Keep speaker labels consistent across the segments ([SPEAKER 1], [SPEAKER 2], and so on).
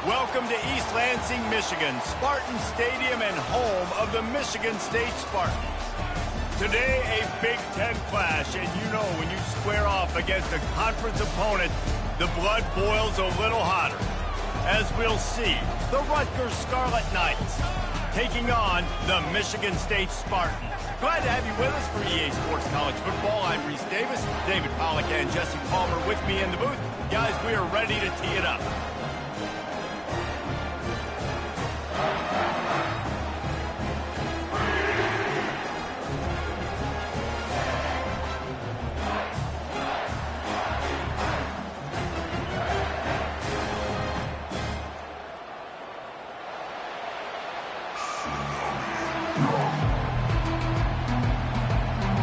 [SPEAKER 1] Welcome to East Lansing, Michigan, Spartan Stadium and home of the Michigan State Spartans. Today, a Big Ten clash, and you know when you square off against a conference opponent, the blood boils a little hotter. As we'll see, the Rutgers Scarlet Knights taking on the Michigan State Spartans. Glad to have you with us for EA Sports College Football. I'm Reese Davis, David Pollack and Jesse Palmer with me in the booth. Guys, we are ready to tee it up.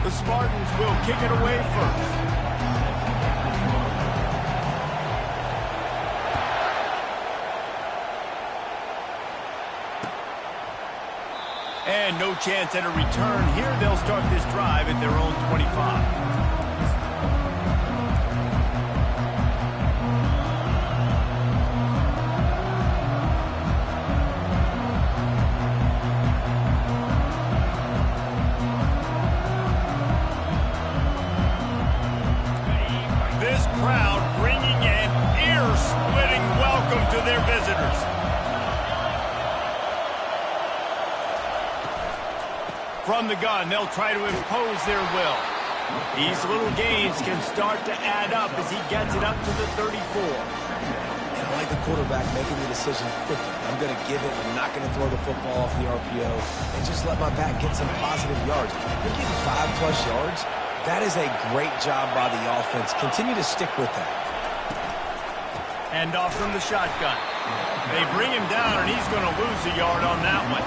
[SPEAKER 1] The Spartans will kick it away first. And no chance at a return here. They'll start this drive at their own 25. Crowd bringing an ear-splitting welcome to their visitors. From the gun, they'll try to impose their will. These little gains can start to add up as he gets it up to the 34.
[SPEAKER 2] And I like the quarterback making the decision quickly. I'm going to give it. I'm not going to throw the football off the RPO and just let my back get some positive yards. They're getting 5+ yards. That is a great job by the offense. Continue to stick with that.
[SPEAKER 1] And off from the shotgun. They bring him down, and he's going to lose a yard on that one.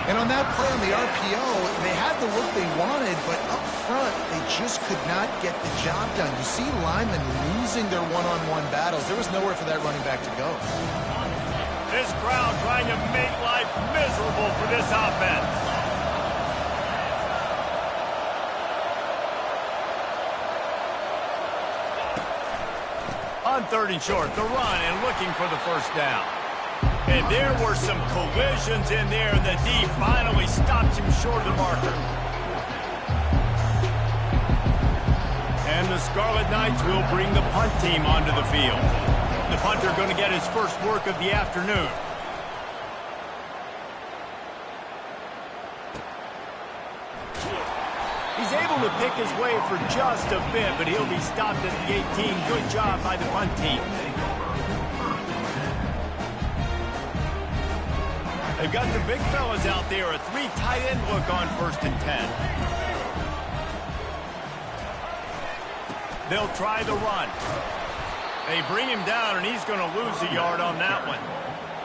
[SPEAKER 3] And on that play on the RPO, they had the look they wanted, but up front, they just could not get the job done. You see linemen losing their one-on-one battles. There was nowhere for that running back to go.
[SPEAKER 1] This crowd trying to make life miserable for this offense. On 3rd and short, the run and looking for the first down. And there were some collisions in there, and the D finally stops him short of the marker. And the Scarlet Knights will bring the punt team onto the field. The punter going to get his first work of the afternoon. He's able to pick his way for just a bit, but he'll be stopped at the 18. Good job by the punt team. They've got the big fellas out there. A 3 tight end look on 1st and 10. They'll try the run. They bring him down, and he's going to lose a yard on that one.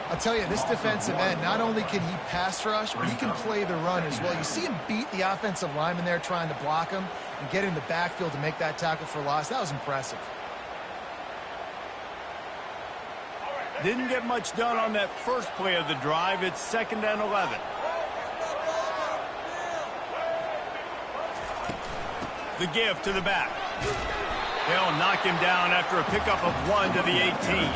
[SPEAKER 3] I'll tell you, this defensive end, not only can he pass rush, but he can play the run as well. You see him beat the offensive lineman there trying to block him and get in the backfield to make that tackle for loss. That was impressive.
[SPEAKER 1] Didn't get much done on that first play of the drive. It's 2nd and 11. The give to the back. They'll knock him down after a pickup of 1 to the 18.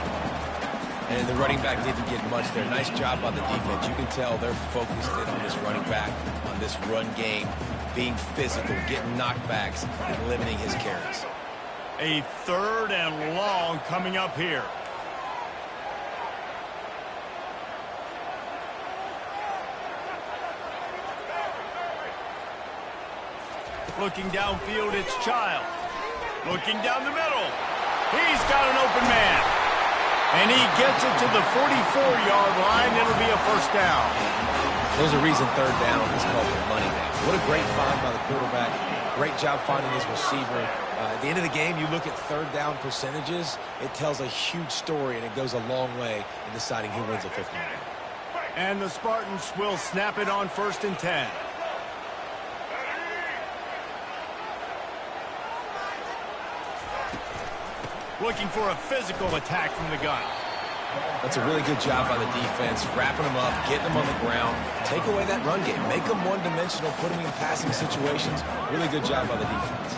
[SPEAKER 2] And the running back didn't get much there. Nice job by the defense. You can tell they're focused in on this running back, on this run game, being physical, getting knockbacks, and limiting his carries.
[SPEAKER 1] A 3rd and long coming up here. Looking downfield, it's Child. Looking down the middle. He's got an open man. And he gets it to the 44-yard line. It'll be a first down.
[SPEAKER 2] There's a reason 3rd down is called the money down. What a great find by the quarterback. Great job finding his receiver. At the end of the game, you look at 3rd down percentages. It tells a huge story, and it goes a long way in deciding who wins a football game.
[SPEAKER 1] And the Spartans will snap it on 1st and 10. Looking for a physical attack from the gun.
[SPEAKER 2] That's a really good job by the defense, wrapping them up, getting them on the ground. Take away that run game. Make them one-dimensional, put them in passing situations. Really good job by the defense.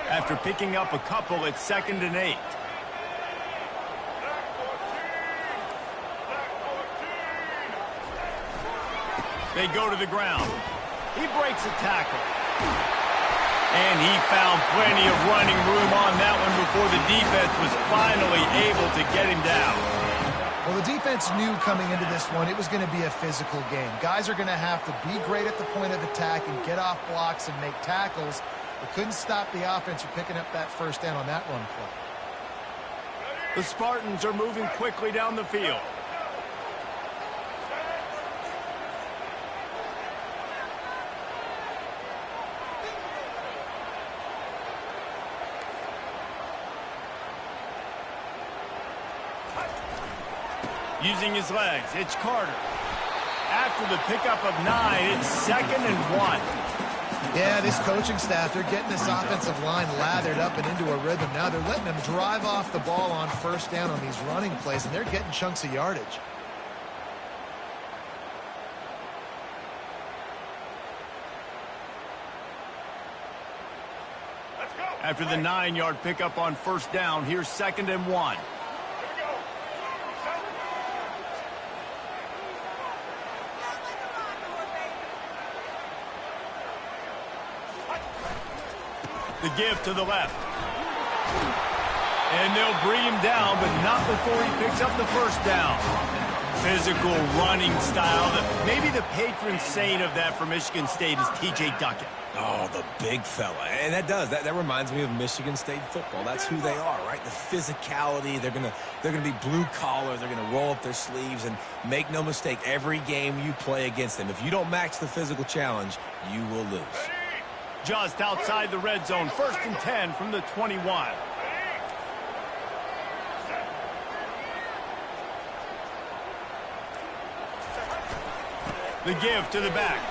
[SPEAKER 1] After picking up a couple, it's 2nd and 8. They go to the ground. He breaks a tackle. And he found plenty of running room on that one before the defense was finally able to get him down.
[SPEAKER 3] Well, the defense knew coming into this one it was going to be a physical game. Guys are going to have to be great at the point of attack and get off blocks and make tackles. They couldn't stop the offense from picking up that first down on that run play.
[SPEAKER 1] The Spartans are moving quickly down the field. Using his legs, it's Carter. After the pickup of 9, it's 2nd and 1.
[SPEAKER 3] Yeah, this coaching staff, they're getting this offensive line lathered up and into a rhythm. Now they're letting them drive off the ball on first down on these running plays, and they're getting chunks of yardage.
[SPEAKER 1] After the 9-yard pickup on first down, here's 2nd and 1. The give to the left. And they'll bring him down, but not before he picks up the first down. Physical running style. Maybe the patron saint of that for Michigan State is T.J. Duckett.
[SPEAKER 2] Oh, the big fella. And that reminds me of Michigan State football. That's who they are, right? The physicality. They're gonna be blue collar. They're gonna roll up their sleeves, and make no mistake, every game you play against them, if you don't match the physical challenge, you will lose.
[SPEAKER 1] Just outside the red zone, 1st and 10 from the 21. The give to the back.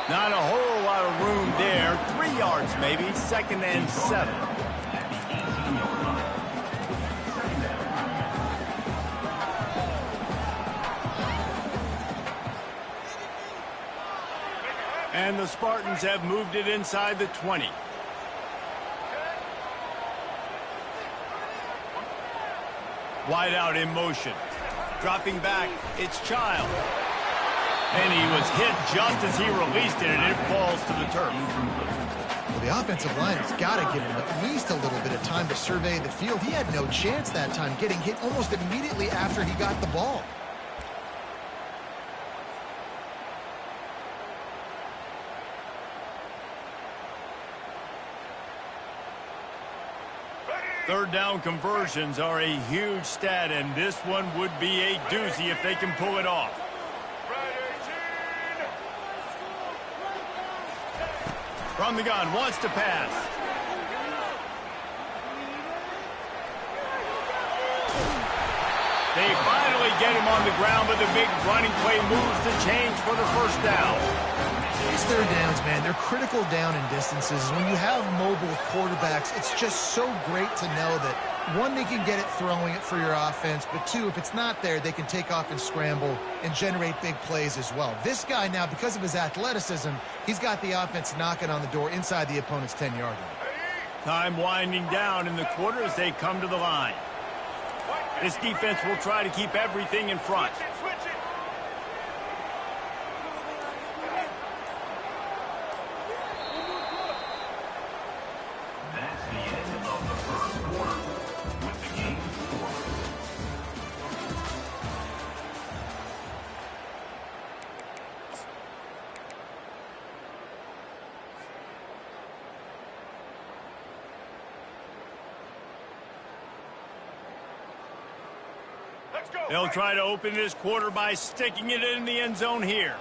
[SPEAKER 1] Not a whole lot of room there. 3 yards maybe, 2nd and 7. And the Spartans have moved it inside the 20. Wide out in motion. Dropping back, it's Child. And he was hit just as he released it, and it falls to the turf.
[SPEAKER 3] Well, the offensive line has got to give him at least a little bit of time to survey the field. He had no chance that time, getting hit almost immediately after he got the ball.
[SPEAKER 1] Third down conversions are a huge stat, and this one would be a doozy if they can pull it off. From the gun, wants to pass. They finally get him on the ground, but the big running play moves the change for the first down.
[SPEAKER 3] These third downs, man, they're critical down in distances. When you have mobile quarterbacks, it's just so great to know that, one, they can get it throwing it for your offense, but two, if it's not there, they can take off and scramble and generate big plays as well. This guy now, because of his athleticism, he's got the offense knocking on the door inside the opponent's 10-yard line.
[SPEAKER 1] Time winding down in the quarter as they come to the line. This defense will try to keep everything in front. They'll try to open this quarter by sticking it in the end zone here.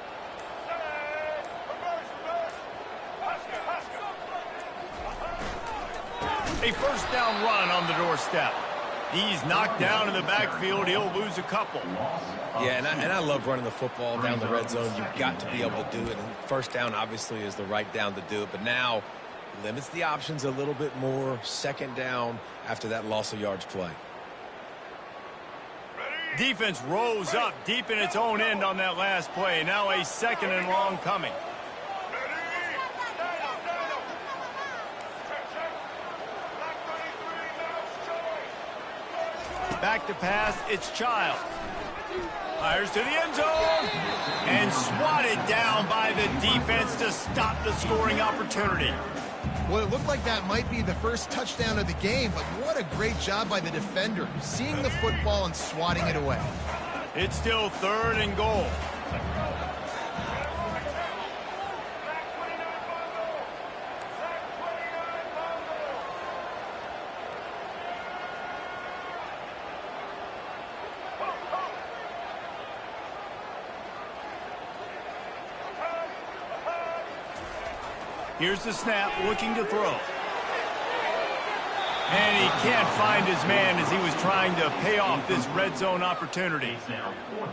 [SPEAKER 1] A first down run on the doorstep. He's knocked down in the backfield. He'll lose a couple.
[SPEAKER 2] Yeah, and I love running the football down the red zone. You've got to be able to do it. And first down, obviously, is the right down to do it. But now limits the options a little bit more. Second down after that loss of yards play.
[SPEAKER 1] Defense rose up deep in its own end on that last play. Now a 2nd and long coming. Back to pass, it's Childs. Fires to the end zone. And swatted down by the defense to stop the scoring opportunity.
[SPEAKER 3] Well, it looked like that might be the first touchdown of the game, but what a great job by the defender, seeing the football and swatting it away.
[SPEAKER 1] It's still 3rd and goal. Here's the snap, looking to throw. And he can't find his man as he was trying to pay off this red zone opportunity.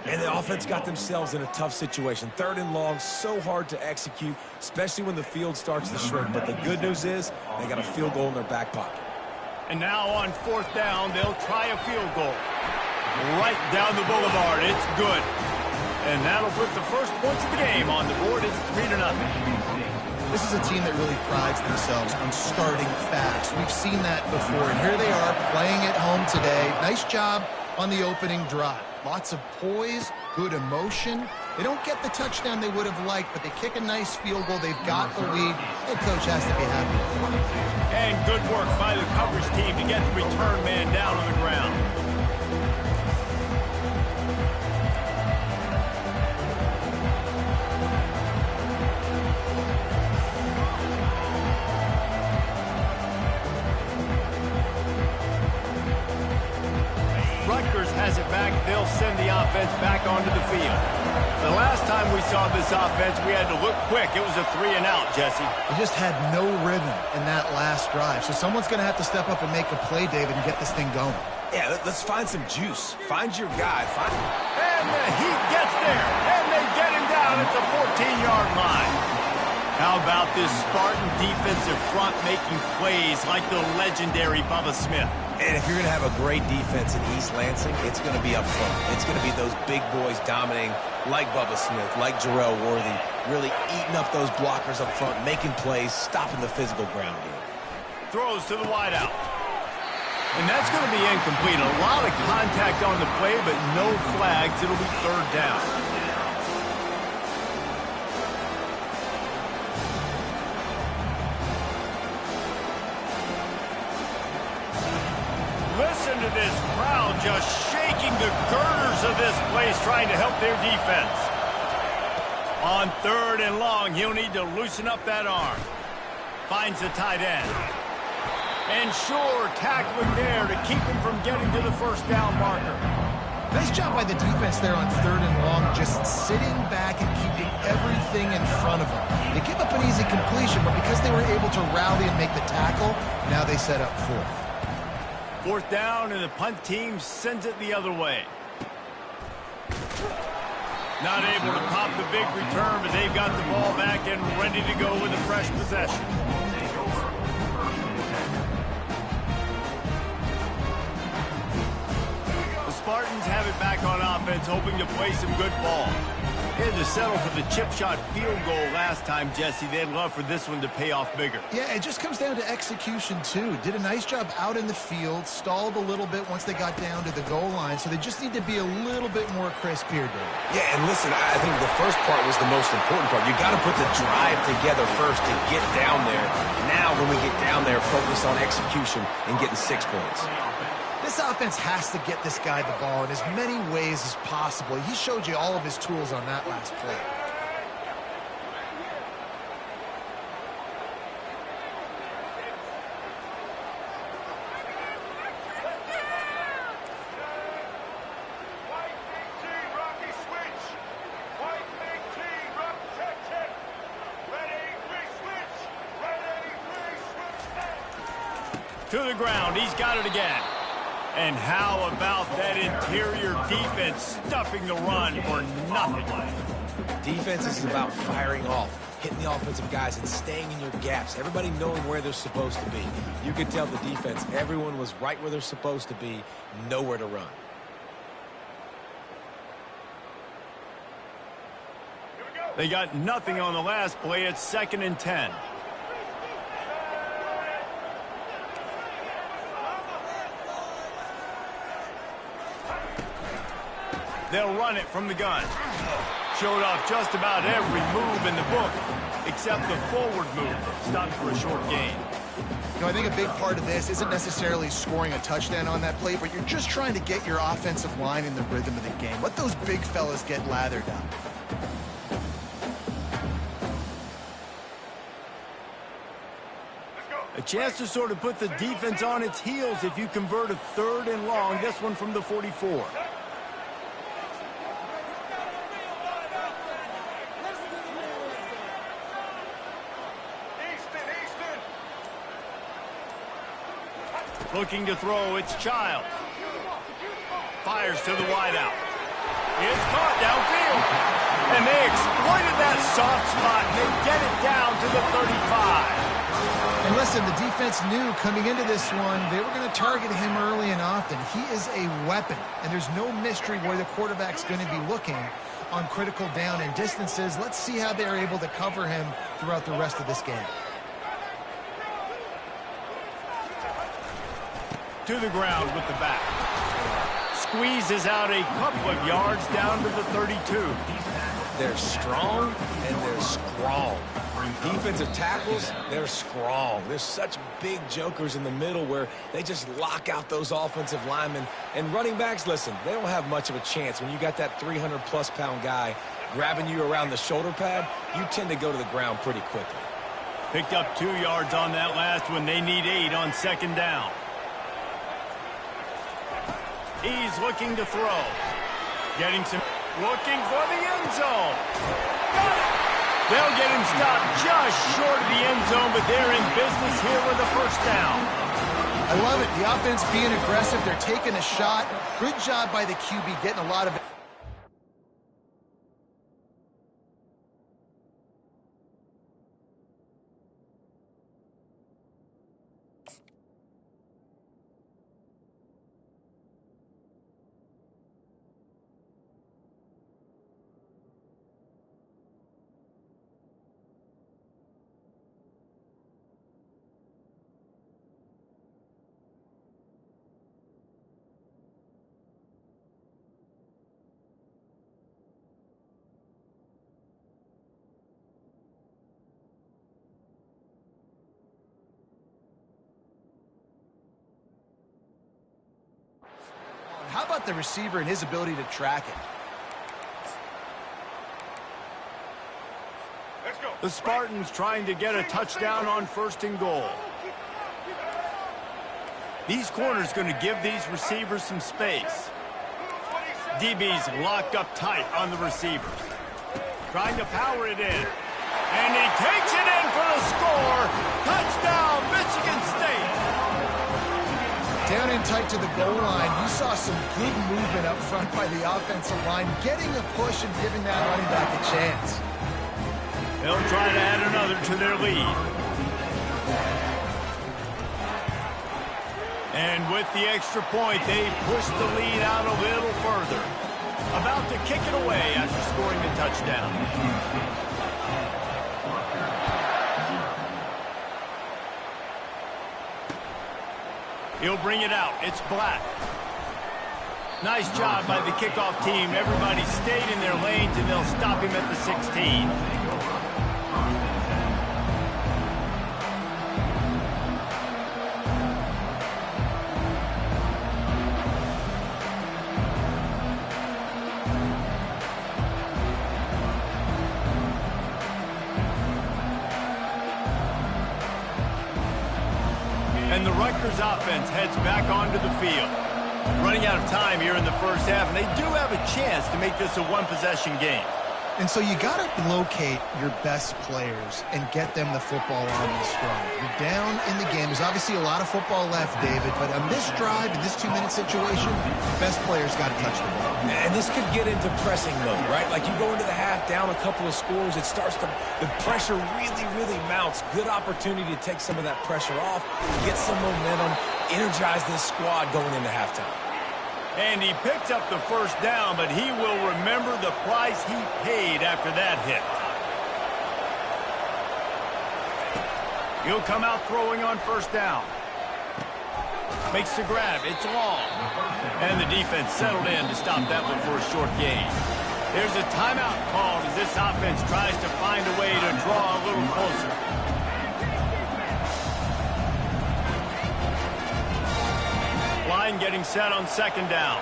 [SPEAKER 2] And the offense got themselves in a tough situation. 3rd and long, so hard to execute, especially when the field starts to shrink. But the good news is they got a field goal in their back pocket.
[SPEAKER 1] And now on 4th down, they'll try a field goal. Right down the boulevard, it's good. And that'll put the first points of the game on the board. It's 3-0.
[SPEAKER 3] This is a team that really prides themselves on starting fast. We've seen that before, and here they are playing at home today. Nice job on the opening drive. Lots of poise, good emotion. They don't get the touchdown they would have liked, but they kick a nice field goal. They've got the lead. Head coach has to be happy.
[SPEAKER 1] And good work by the coverage team to get the return man down on the ground. Rutgers has it back. They'll send the offense back onto the field. The last time we saw this offense, we had to look quick. It was a 3-and-out, Jesse.
[SPEAKER 3] They just had no rhythm in that last drive. So someone's going to have to step up and make a play, David, and get this thing going.
[SPEAKER 2] Yeah, let's find some juice. Find your guy.
[SPEAKER 1] And the Heat gets there. And they get him down at the 14-yard line. How about this Spartan defensive front making plays like the legendary Bubba Smith?
[SPEAKER 2] And if you're going to have a great defense in East Lansing, it's going to be up front. It's going to be those big boys dominating like Bubba Smith, like Jarrell Worthy, really eating up those blockers up front, making plays, stopping the physical ground game.
[SPEAKER 1] Throws to the wideout. And that's going to be incomplete. A lot of contact on the play, but no flags. It'll be 3rd down. Listen to this crowd just shaking the girders of this place, trying to help their defense. On 3rd and long, he'll need to loosen up that arm. Finds the tight end. And sure, tackling there to keep him from getting to the 1st down marker.
[SPEAKER 3] Nice job by the defense there on 3rd and long, just sitting back and keeping everything in front of them. They give up an easy completion, but because they were able to rally and make the tackle, now they set up 4th.
[SPEAKER 1] 4th down, and the punt team sends it the other way. Not able to pop the big return, but they've got the ball back and ready to go with a fresh possession. The Spartans have it back on offense, hoping to play some good ball. They had to settle for the chip shot field goal last time, Jesse. They'd love for this one to pay off bigger.
[SPEAKER 3] Yeah, it just comes down to execution, too. Did a nice job out in the field, stalled a little bit once they got down to the goal line, so they just need to be a little bit more crisp here, Dave.
[SPEAKER 2] Yeah, and listen, I think the first part was the most important part. You got to put the drive together first to get down there. Now, when we get down there, focus on execution and getting 6 points.
[SPEAKER 3] This offense has to get this guy the ball in as many ways as possible. He showed you all of his tools on that last play.
[SPEAKER 1] To the ground, he's got it again. And how about that interior defense stuffing the run for nothing?
[SPEAKER 2] Defense is about firing off, hitting the offensive guys and staying in your gaps. Everybody knowing where they're supposed to be. You could tell the defense, everyone was right where they're supposed to be, nowhere to run.
[SPEAKER 1] They got nothing on the last play. It's 2nd and 10. They'll run it from the gun. Showed off just about every move in the book, except the forward move. Stopped for a short gain.
[SPEAKER 3] You know, I think a big part of this isn't necessarily scoring a touchdown on that play, but you're just trying to get your offensive line in the rhythm of the game. Let those big fellas get lathered up.
[SPEAKER 1] A chance to sort of put the defense on its heels if you convert a 3rd and long, this one from the 44. Looking to throw, it's Childs. Fires to the wideout. It's caught downfield. And they exploited that soft spot, and they get it down to the 35.
[SPEAKER 3] And listen, the defense knew coming into this one, they were going to target him early and often. He is a weapon, and there's no mystery where the quarterback's going to be looking on critical down and distances. Let's see how they're able to cover him throughout the rest of this game.
[SPEAKER 1] To the ground with the back. Squeezes out a couple of yards down to the 32.
[SPEAKER 2] They're strong and they're strong. Defensive tackles, they're strong. There's such big jokers in the middle where they just lock out those offensive linemen. And running backs, listen, they don't have much of a chance. When you got that 300-plus pound guy grabbing you around the shoulder pad, you tend to go to the ground pretty quickly.
[SPEAKER 1] Picked up 2 yards on that last one. They need 8 on 2nd down. He's looking to throw. Getting some... Looking for the end zone. Got it! They'll get him stopped just short of the end zone, but they're in business here with a 1st down.
[SPEAKER 3] I love it. The offense being aggressive. They're taking a shot. Good job by the QB getting a lot of it. How about the receiver and his ability to track it?
[SPEAKER 1] Let's go. The Spartans trying to get a touchdown on 1st and goal. These corners going to give these receivers some space. DB's locked up tight on the receivers. Trying to power it in. And he takes it in for the score. Touchdown, Michigan State.
[SPEAKER 3] Down in tight to the goal line, you saw some good movement up front by the offensive line, getting a push and giving that running back a chance.
[SPEAKER 1] They'll try to add another to their lead. And with the extra point, they push the lead out a little further. About to kick it away after scoring the touchdown. He'll bring it out. It's Black. Nice job by the kickoff team. Everybody stayed in their lanes, and they'll stop him at the 16. And the Rutgers offense heads back onto the field. Running out of time here in the 1st half, and they do have a chance to make this a one-possession game.
[SPEAKER 3] And so you got to locate your best players and get them the football on this drive. You're down in the game. There's obviously a lot of football left, David, but on this drive, in this 2-minute situation, best players got to touch the ball.
[SPEAKER 2] And this could get into pressing mode, right? Like you go into the half, down a couple of scores, it starts to, the pressure really, really mounts. Good opportunity to take some of that pressure off, get some momentum, energize this squad going into halftime.
[SPEAKER 1] And he picked up the 1st down, but he will remember the price he paid after that hit. He'll come out throwing on 1st down. Makes the grab. It's long. And the defense settled in to stop that one for a short gain. There's a timeout called as this offense tries to find a way to draw a little closer. Line getting set on second down.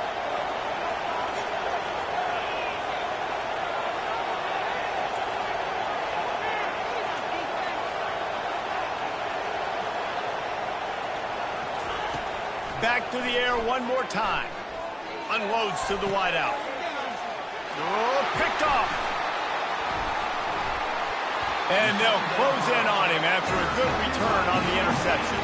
[SPEAKER 1] Back to the air one more time. Unloads to the wideout. Oh, picked off. And they'll close in on him after a good return on the interception.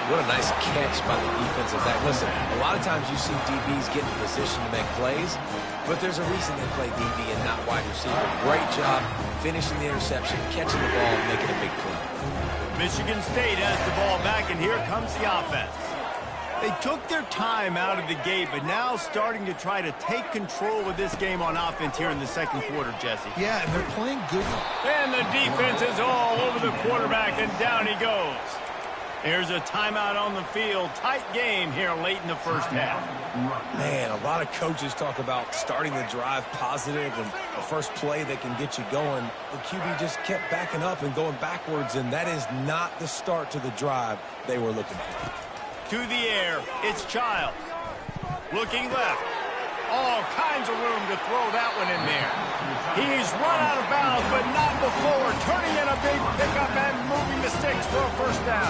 [SPEAKER 2] What a nice catch by the defensive back. Listen, a lot of times you see DBs get in position to make plays, but there's a reason they play DB and not wide receiver. Great job finishing the interception, catching the ball, and making a big play.
[SPEAKER 1] Michigan State has the ball back, and here comes the offense. They took their time out of the gate, but now starting to try to take control of this game on offense here in the second quarter, Jesse.
[SPEAKER 3] Yeah, and they're playing good.
[SPEAKER 1] And the defense is all over the quarterback, and down he goes. Here's a timeout on the field. Tight game here late in the first half.
[SPEAKER 2] Man, a lot of coaches talk about starting the drive positive and the first play that can get you going. The QB just kept backing up and going backwards, and that is not the start to the drive they were looking for.
[SPEAKER 1] To the air, it's Childs. Looking left. All kinds of room to throw that one in there. He's run out of bounds, but not before. Turning in a big pickup and moving the sticks for a first down.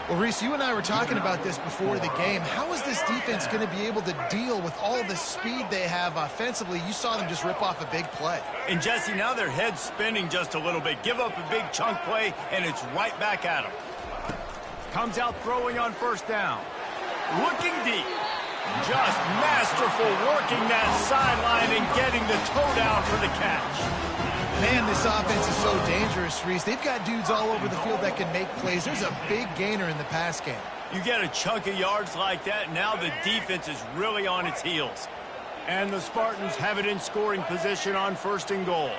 [SPEAKER 3] Well, Reese, you and I were talking about this before the game. How is this defense going to be able to deal with all the speed they have offensively? You saw them just rip off a big play.
[SPEAKER 1] And, Jesse, now their head's spinning just a little bit. Give up a big chunk play, and it's right back at them. Comes out throwing on first down. Looking deep. Just masterful working that sideline and getting the toe down for the catch.
[SPEAKER 3] Man, this offense is so dangerous, Reese. They've got dudes all over the field that can make plays. There's a big gainer in the pass game.
[SPEAKER 1] You get a chunk of yards like that, now the defense is really on its heels. And the Spartans have it in scoring position on first and goal.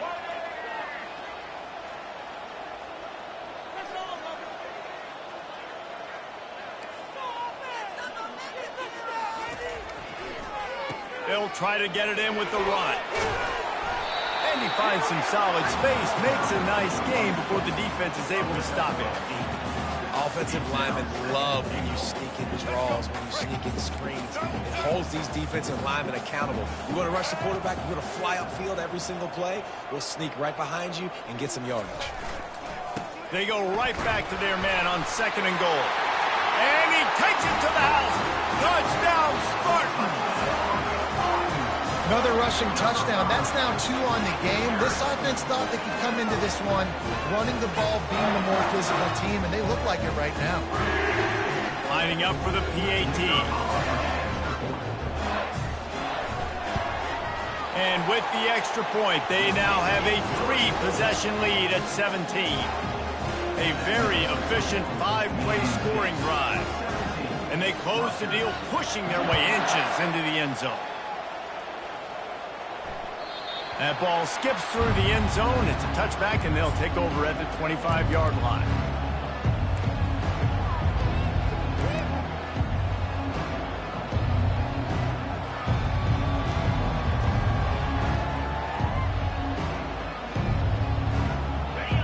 [SPEAKER 1] They'll try to get it in with the run. And he finds some solid space, makes a nice game before the defense is able to stop it.
[SPEAKER 2] Offensive linemen love when you sneak in draws, when you sneak in screens. It holds these defensive linemen accountable. You want to rush the quarterback, you want to fly upfield every single play, we'll sneak right behind you and get some yardage.
[SPEAKER 1] They go right back to their man on second and goal. And he takes it to the house. Touchdown, Spartans!
[SPEAKER 3] Another rushing touchdown. That's now 2 on the game. This offense thought they could come into this one running the ball, being the more physical team, and they look like it right now.
[SPEAKER 1] Lining up for the PAT. And with the extra point, they now have a 3-possession lead at 17. A very efficient 5-play scoring drive. And they close the deal, pushing their way inches into the end zone. That ball skips through the end zone. It's a touchback, and they'll take over at the 25-yard line.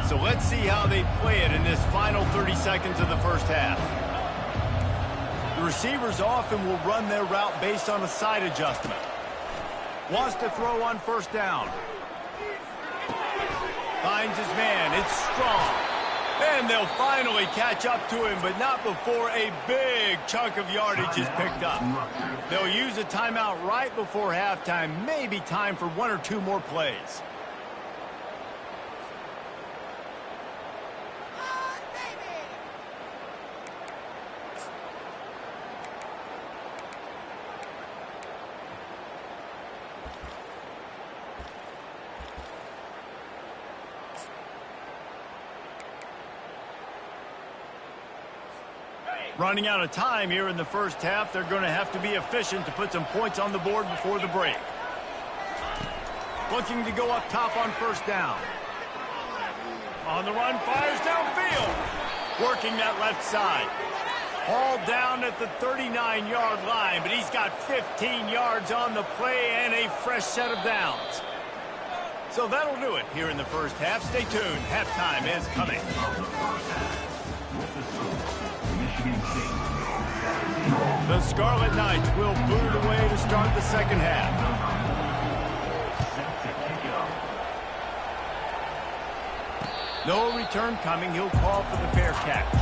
[SPEAKER 1] So let's see how they play it in this final 30 seconds of the first half. The receivers often will run their route based on a side adjustment. Wants to throw on first down. Finds his man. It's strong. And they'll finally catch up to him, but not before a big chunk of yardage is picked up. They'll use a timeout right before halftime. Maybe time for 1 or 2 more plays. Running out of time here in the first half. They're going to have to be efficient to put some points on the board before the break. Looking to go up top on first down. On the run, fires downfield. Working that left side. Hauled down at the 39-yard line, but he's got 15 yards on the play and a fresh set of downs. So that'll do it here in the first half. Stay tuned. Halftime is coming. The Scarlet Knights will boot it away to start the second half. No return coming. He'll call for the fair catch.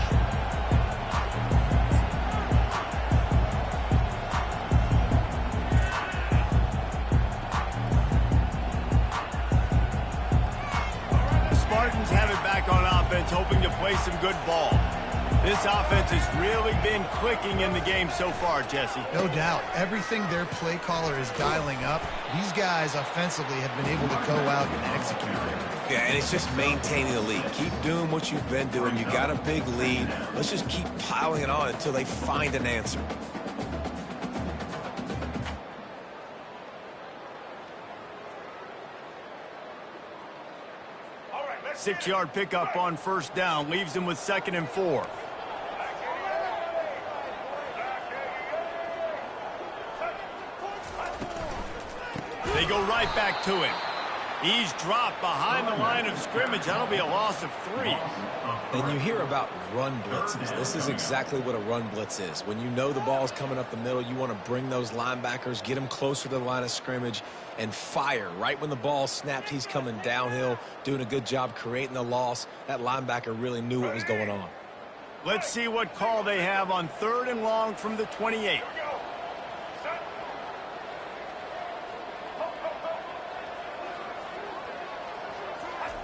[SPEAKER 1] The Spartans have it back on offense, hoping to play some good ball. This offense has really been clicking in the game so far, Jesse.
[SPEAKER 3] No doubt. Everything their play caller is dialing up, these guys offensively have been able to go out and execute.
[SPEAKER 2] Yeah, and it's just maintaining the lead. Keep doing what you've been doing. You got a big lead. Let's just keep piling it on until they find an answer.
[SPEAKER 1] Six-yard pickup on first down leaves them with 2nd and 4. They go right back to him. He's dropped behind the line of scrimmage. That'll be a loss of 3.
[SPEAKER 2] And you hear about run blitzes. This is exactly what a run blitz is. When you know the ball's coming up the middle, you want to bring those linebackers, get them closer to the line of scrimmage, and fire. Right when the ball snapped, he's coming downhill, doing a good job creating the loss. That linebacker really knew what was going on.
[SPEAKER 1] Let's see what call they have on 3rd and long from the 28.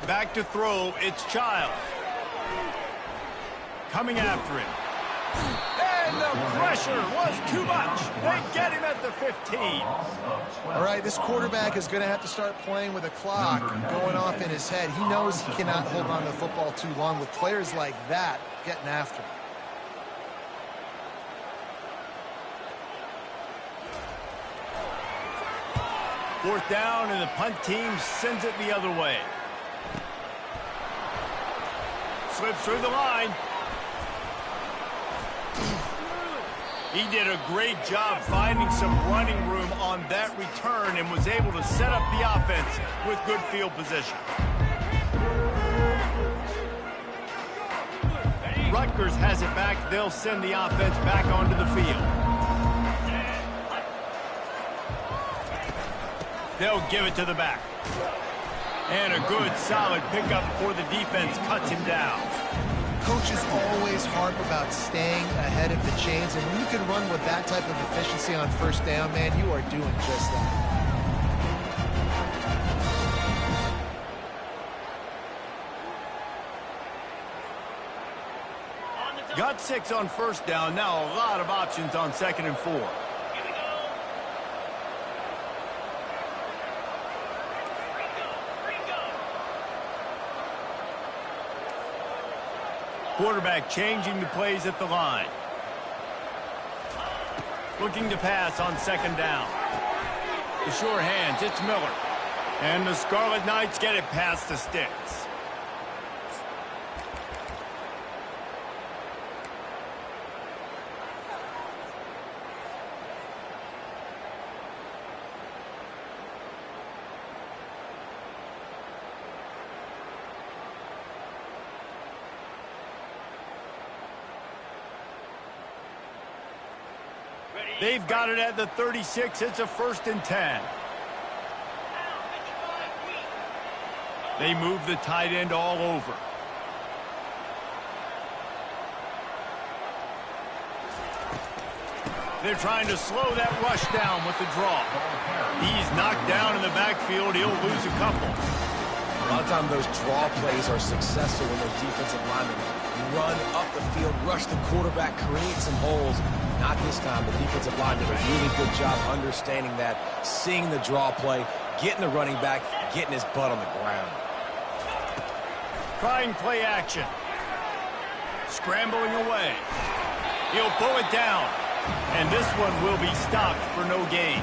[SPEAKER 1] Back to throw, it's Childs. Coming after him. And the pressure was too much. They get him at the 15.
[SPEAKER 3] All right, this quarterback is going to have to start playing with a clock going off in his head. He knows he cannot hold on to the football too long with players like that getting after him.
[SPEAKER 1] Fourth down, and the punt team sends it the other way. Slips through the line. He did a great job finding some running room on that return and was able to set up the offense with good field position. Rutgers has it back. They'll send the offense back onto the field. They'll give it to the back. And a good, solid pickup before the defense cuts him down.
[SPEAKER 3] Coaches always harp about staying ahead of the chains, and when you can run with that type of efficiency on first down, man, you are doing just that.
[SPEAKER 1] Got 6 on first down. Now a lot of options on 2nd and 4. Quarterback changing the plays at the line. Looking to pass on 2nd down. The sure hands, it's Miller. And the Scarlet Knights get it past the sticks. They've got it at the 36. It's a 1st and 10. They move the tight end all over. They're trying to slow that rush down with the draw. He's knocked down in the backfield. He'll lose a couple.
[SPEAKER 2] A lot of times those draw plays are successful when those defensive linemen run up the field, rush the quarterback, create some holes. Not this time. The defensive line did a really good job understanding that, seeing the draw play, getting the running back, getting his butt on the ground.
[SPEAKER 1] Trying play action. Scrambling away. He'll pull it down. And this one will be stopped for no gain.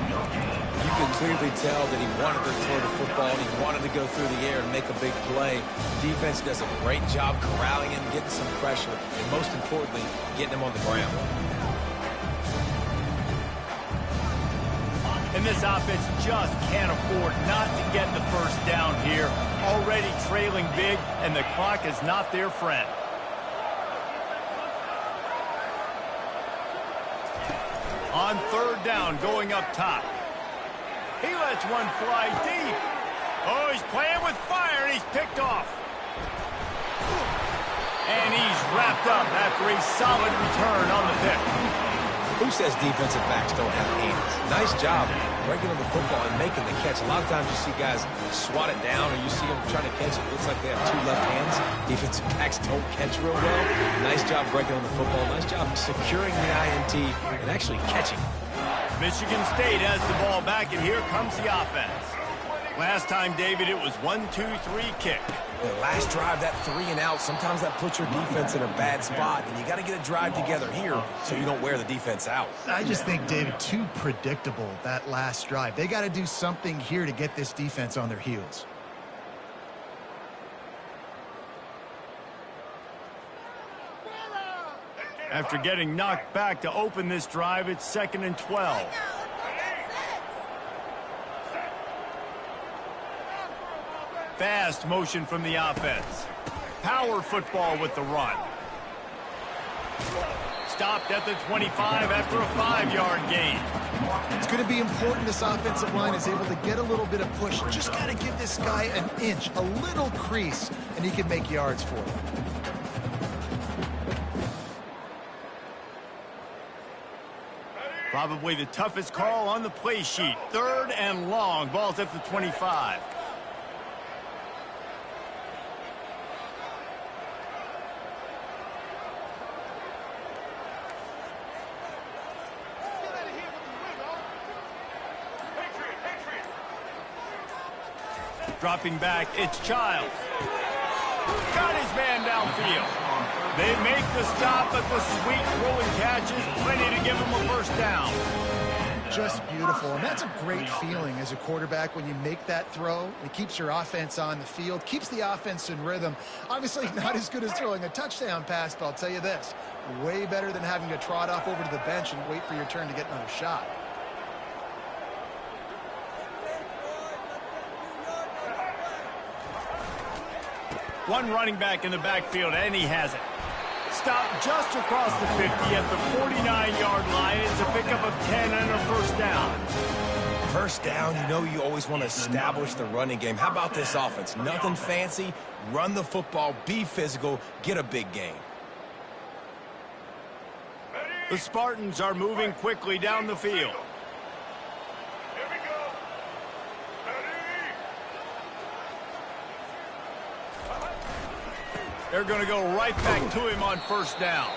[SPEAKER 2] You can clearly tell that he wanted to throw the football and he wanted to go through the air and make a big play. Defense does a great job corralling him, getting some pressure, and most importantly, getting him on the ground.
[SPEAKER 1] And this offense just can't afford not to get the first down here. Already trailing big, and the clock is not their friend. On third down, going up top. He lets one fly deep. Oh, he's playing with fire, and he's picked off. And he's wrapped up after a solid return on the pick.
[SPEAKER 2] Who says defensive backs don't have hands? Nice job breaking on the football and making the catch. A lot of times you see guys swat it down or you see them trying to catch it. It looks like they have two left hands. Defensive backs don't catch real well. Nice job breaking on the football. Nice job securing the INT and actually catching.
[SPEAKER 1] Michigan State has the ball back, and here comes the offense. Last time, David, it was 1-2-3 kick.
[SPEAKER 2] The last drive, that 3 and out, sometimes that puts your defense in a bad spot, and you got to get a drive together here so you don't wear the defense out.
[SPEAKER 3] I just think, David, too predictable, that last drive. They got to do something here to get this defense on their heels.
[SPEAKER 1] After getting knocked back to open this drive, it's 2nd and 12. Fast motion from the offense. Power football with the run. Stopped at the 25 after a 5-yard gain.
[SPEAKER 3] It's going to be important this offensive line is able to get a little bit of push. Just got to give this guy an inch, a little crease, and he can make yards for it.
[SPEAKER 1] Probably the toughest call on the play sheet. 3rd and long. Ball's at the 25. Dropping back, it's Childs. Got his man downfield. They make the stop, but the sweet rolling catch is plenty to give him a first down.
[SPEAKER 3] Just beautiful, and that's a great feeling as a quarterback when you make that throw. It keeps your offense on the field, keeps the offense in rhythm. Obviously not as good as throwing a touchdown pass, but I'll tell you this, way better than having to trot off over to the bench and wait for your turn to get another shot.
[SPEAKER 1] One running back in the backfield, and he has it. Stopped just across the 50 at the 49-yard line. It's a pickup of 10 and a first down.
[SPEAKER 2] First down, you know you always want to establish the running game. How about this offense? Nothing fancy. Run the football, be physical, get a big gain.
[SPEAKER 1] The Spartans are moving quickly down the field. They're going to go right back to him on first down.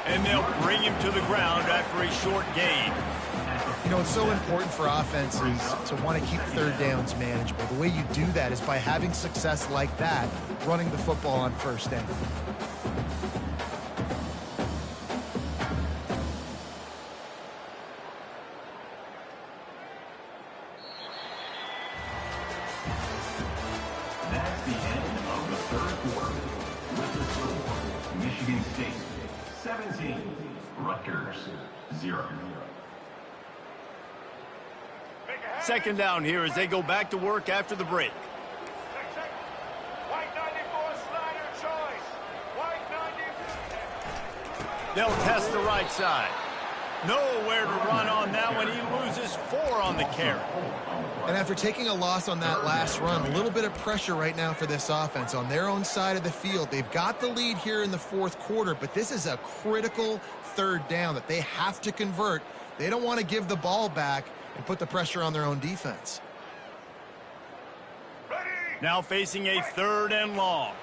[SPEAKER 1] And they'll bring him to the ground after a short gain.
[SPEAKER 3] You know, it's so important for offenses to want to keep third downs manageable. The way you do that is by having success like that, running the football on first down.
[SPEAKER 4] That's the end of the third quarter. With the score, Michigan State 17, Rutgers 0.
[SPEAKER 1] Second down here as they go back to work after the break.
[SPEAKER 5] White 94 slider choice. White 94.
[SPEAKER 1] They'll test the right side. Nowhere to run on that one. He loses 4 on the carry.
[SPEAKER 3] And after taking a loss on that last run, a little bit of pressure right now for this offense on their own side of the field. They've got the lead here in the fourth quarter, but this is a critical third down that they have to convert. They don't want to give the ball back and put the pressure on their own defense.
[SPEAKER 1] Now facing a 3rd and long.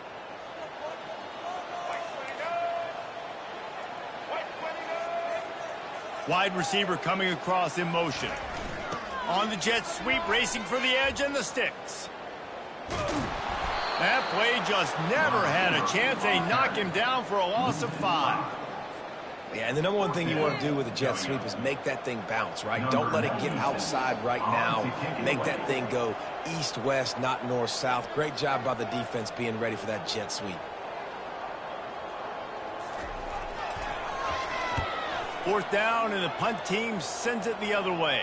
[SPEAKER 1] Wide receiver coming across in motion. On the jet sweep, racing for the edge and the sticks. That play just never had a chance. They knock him down for a loss of 5.
[SPEAKER 2] Yeah, and the number one thing you want to do with a jet sweep is make that thing bounce, right? Don't let it get outside right now. Make that thing go east-west, not north-south. Great job by the defense being ready for that jet sweep.
[SPEAKER 1] Fourth down, and the punt team sends it the other way.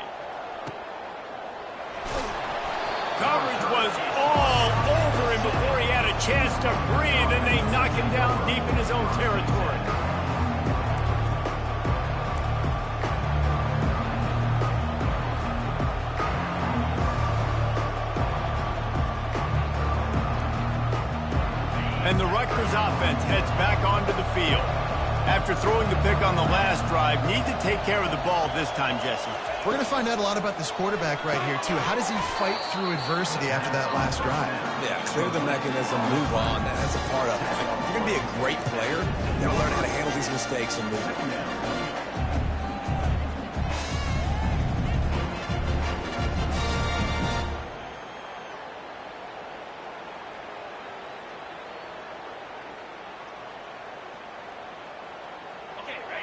[SPEAKER 1] Coverage was all over him before he had a chance to breathe, and they knock him down deep in his own territory. And the Rutgers offense heads back onto the field. After throwing the pick on the last drive, need to take care of the ball this time, Jesse.
[SPEAKER 3] We're going to find out a lot about this quarterback right here, too. How does he fight through adversity after that last drive?
[SPEAKER 2] Yeah, clear the mechanism, move on. That's a part of it. If you're going to be a great player, you got to learn how to handle these mistakes and move on.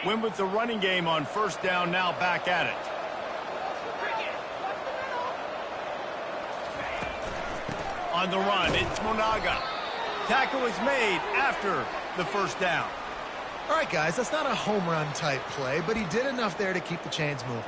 [SPEAKER 1] Win with the running game on first down, now back at it. On the run, it's Monaga. Tackle is made after the first down.
[SPEAKER 3] All right, guys, that's not a home run type play, but he did enough there to keep the chains moving.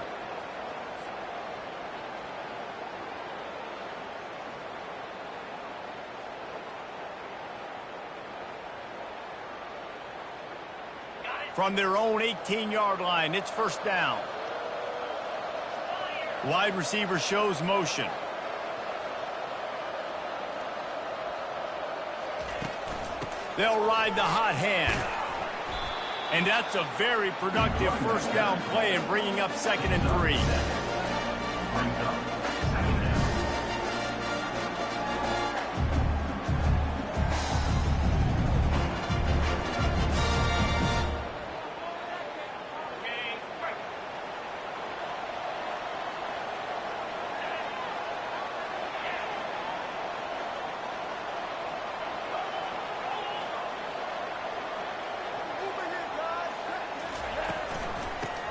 [SPEAKER 1] From their own 18-yard line, it's first down. Wide receiver shows motion. They'll ride the hot hand. And that's a very productive first down play and bringing up 2nd and 3.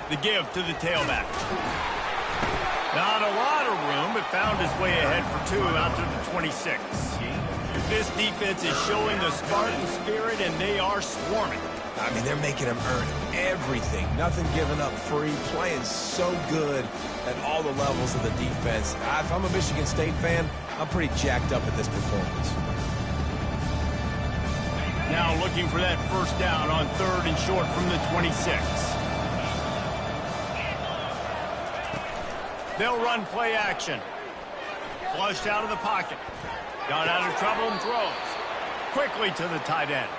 [SPEAKER 1] The give to the tailback. Not a lot of room, but found his way ahead for 2 out to the 26. This defense is showing the Spartan spirit, and they are swarming.
[SPEAKER 2] I mean, they're making him earn everything. Nothing given up free. Playing so good at all the levels of the defense. If I'm a Michigan State fan, I'm pretty jacked up at this performance.
[SPEAKER 1] Now looking for that first down on 3rd and short from the 26. They'll run play action. Flushed out of the pocket. Got out of trouble and throws. Quickly to the tight end.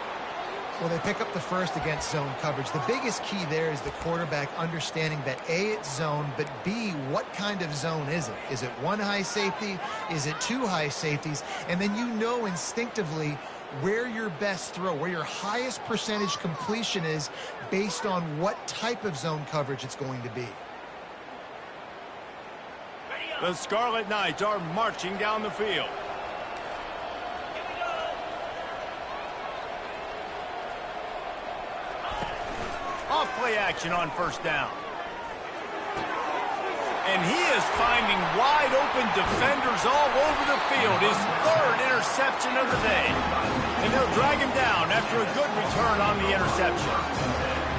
[SPEAKER 3] Well, they pick up the first against zone coverage. The biggest key there is the quarterback understanding that A, it's zone, but B, what kind of zone is it? Is it 1 high safety? Is it 2 high safeties? And then you know instinctively where your best throw, where your highest percentage completion is based on what type of zone coverage it's going to be.
[SPEAKER 1] The Scarlet Knights are marching down the field. Off play action on first down. And he is finding wide open defenders all over the field. His 3rd interception of the day. And they'll drag him down after a good return on the interception.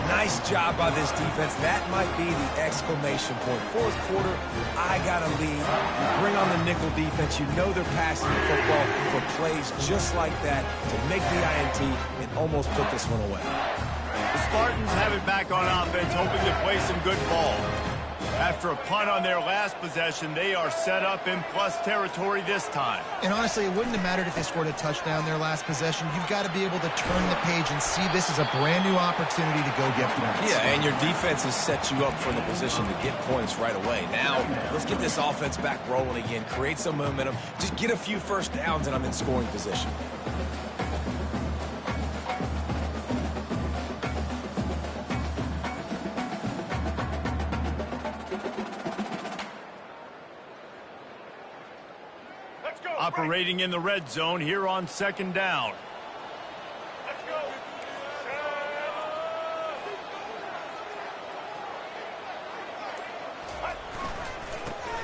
[SPEAKER 2] Nice job by this defense. That might be the exclamation point. 4th quarter, I got a lead. You bring on the nickel defense. You know they're passing the football for plays just like that to make the INT and almost put this one away.
[SPEAKER 1] The Spartans have it back on offense, hoping to play some good ball. After a punt on their last possession, they are set up in plus territory this time.
[SPEAKER 3] And honestly, it wouldn't have mattered if they scored a touchdown their last possession. You've got to be able to turn the page and see this as a brand new opportunity to go get points.
[SPEAKER 2] Yeah, and your defense has set you up for the position to get points right away. Now, let's get this offense back rolling again, create some momentum, just get a few first downs, and I'm in scoring position.
[SPEAKER 1] Operating in the red zone here on 2nd down.
[SPEAKER 5] Let's go.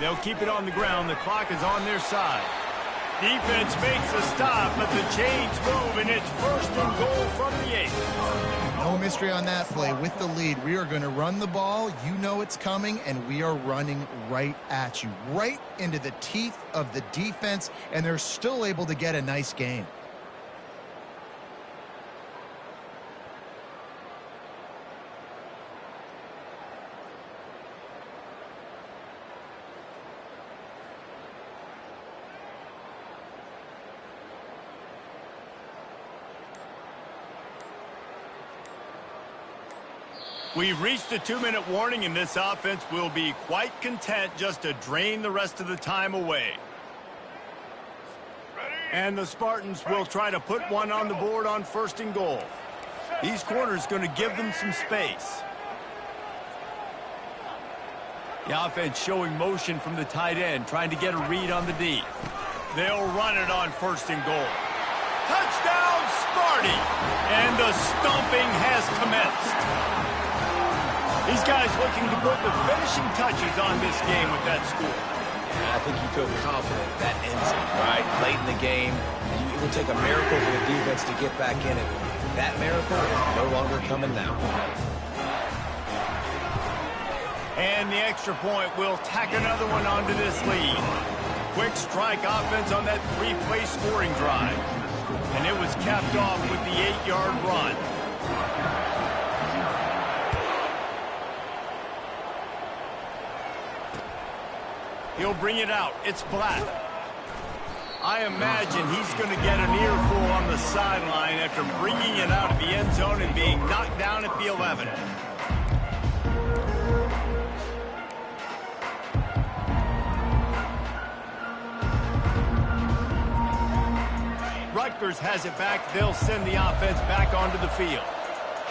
[SPEAKER 1] They'll keep it on the ground. The clock is on their side. Defense makes a stop, but the chains move, and it's first and goal from the 8.
[SPEAKER 3] No mystery on that play. With the lead, we are going to run the ball. You know it's coming, and we are running right at you, right into the teeth of the defense, and they're still able to get a nice game.
[SPEAKER 1] We've reached the 2-minute warning, and this offense will be quite content just to drain the rest of the time away. And the Spartans will try to put one on the board on first and goal. These corners going to give them some space. The offense showing motion from the tight end, trying to get a read on the D. They'll run it on first and goal. Touchdown, Sparty! And the stomping has commenced. These guys looking to put the finishing touches on this game with that score.
[SPEAKER 2] Yeah, I think you feel confident that ends it, right? Late in the game, it would take a miracle for the defense to get back in it. That miracle is no longer coming now.
[SPEAKER 1] And the extra point will tack another one onto this lead. Quick strike offense on that 3-play scoring drive. And it was capped off with the 8-yard run. He'll bring it out. It's Black. I imagine he's going to get an earful on the sideline after bringing it out of the end zone and being knocked down at the 11. Rutgers has it back. They'll send the offense back onto the field.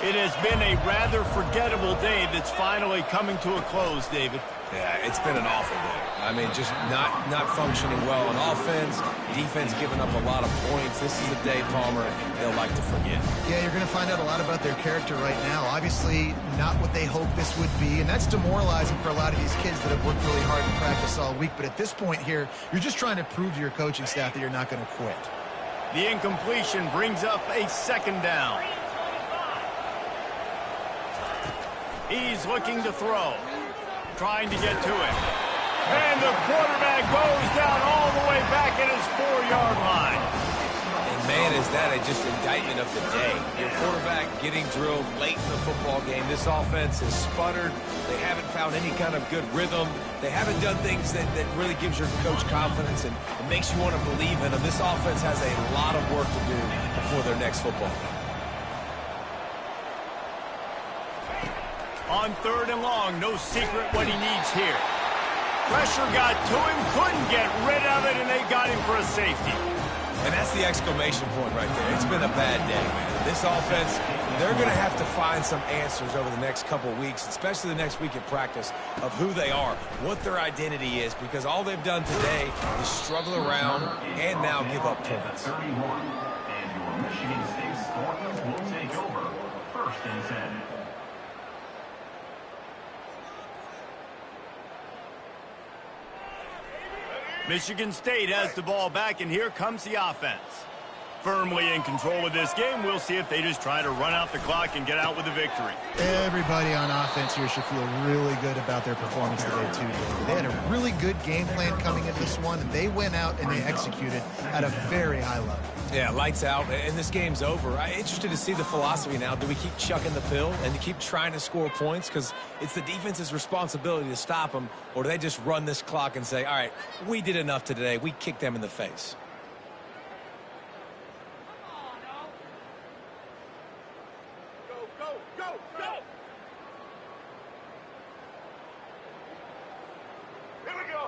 [SPEAKER 1] It has been a rather forgettable day that's finally coming to a close, David.
[SPEAKER 2] Yeah, it's been an awful day. I mean, just not functioning well on offense, defense giving up a lot of points. This is a day, Palmer, they'll like to forget.
[SPEAKER 3] Yeah, you're going to find out a lot about their character right now. Obviously, not what they hoped this would be, and that's demoralizing for a lot of these kids that have worked really hard in practice all week. But at this point here, you're just trying to prove to your coaching staff that you're not going to quit.
[SPEAKER 1] The incompletion brings up a second down. He's looking to throw. Trying to get to it. And the quarterback goes down all the way back at his 4-yard line.
[SPEAKER 2] And man, is that just indictment of the day. Your quarterback getting drilled late in the football game. This offense has sputtered. They haven't found any kind of good rhythm. They haven't done things that really gives your coach confidence and makes you want to believe in them. This offense has a lot of work to do before their next football game.
[SPEAKER 1] On 3rd and long, no secret what he needs here. Pressure got to him, couldn't get rid of it, and they got him for a safety.
[SPEAKER 2] And that's the exclamation point right there. It's been a bad day, man. This offense, they're going to have to find some answers over the next couple weeks, especially the next week at practice, of who they are, what their identity is, because all they've done today is struggle around and now give up points.
[SPEAKER 4] 31, and your Michigan State Spartans will take over 1st and 10.
[SPEAKER 1] Michigan State has the ball back, and here comes the offense. Firmly in control of this game. We'll see if they just try to run out the clock and get out with a victory.
[SPEAKER 3] Everybody on offense here should feel really good about their performance today, too. They had a really good game plan coming into this one, and they went out and they executed at a very high level.
[SPEAKER 2] Yeah, lights out, and this game's over. I'm interested to see the philosophy now. Do we keep chucking the pill and to keep trying to score points? Because it's the defense's responsibility to stop them, or do they just run this clock and say, all right, we did enough today. We kicked them in the face.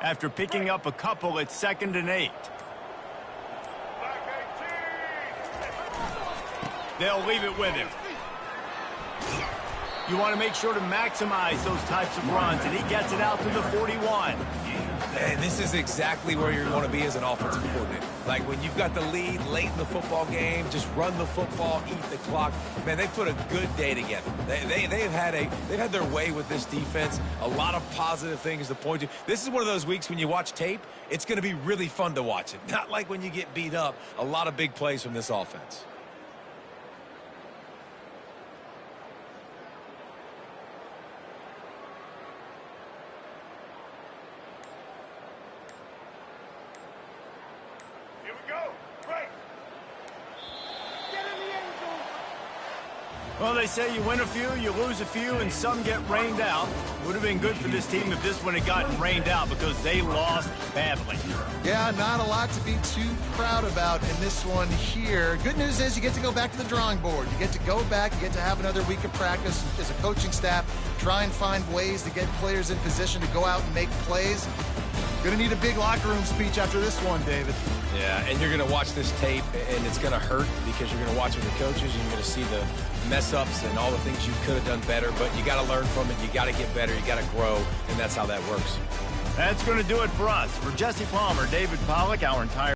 [SPEAKER 1] After picking up a couple, it's 2nd and 8. They'll leave it with him. You want to make sure to maximize those types of runs, and he gets it out to the 41.
[SPEAKER 2] And this is exactly where you're going to be as an offensive coordinator. Like when you've got the lead late in the football game, just run the football, eat the clock. Man, they put a good day together. They've had their way with this defense. A lot of positive things to point to. This is one of those weeks when you watch tape, it's going to be really fun to watch it. Not like when you get beat up. A lot of big plays from this offense.
[SPEAKER 5] Here we go. Right. Get in the end zone.
[SPEAKER 1] Well, they say you win a few, you lose a few, and some get rained out. Would have been good for this team if this one had gotten rained out because they lost badly.
[SPEAKER 3] Yeah, not a lot to be too proud about in this one here. Good news is you get to go back to the drawing board. You get to go back, you get to have another week of practice as a coaching staff, try and find ways to get players in position to go out and make plays. Gonna need a big locker room speech after this one, David.
[SPEAKER 2] Yeah, and you're going to watch this tape, and it's going to hurt because you're going to watch with the coaches, and you're going to see the mess-ups and all the things you could have done better, but you got to learn from it. You got to get better. You got to grow, and that's how that works.
[SPEAKER 1] That's going to do it for us. For Jesse Palmer, David Pollack, our entire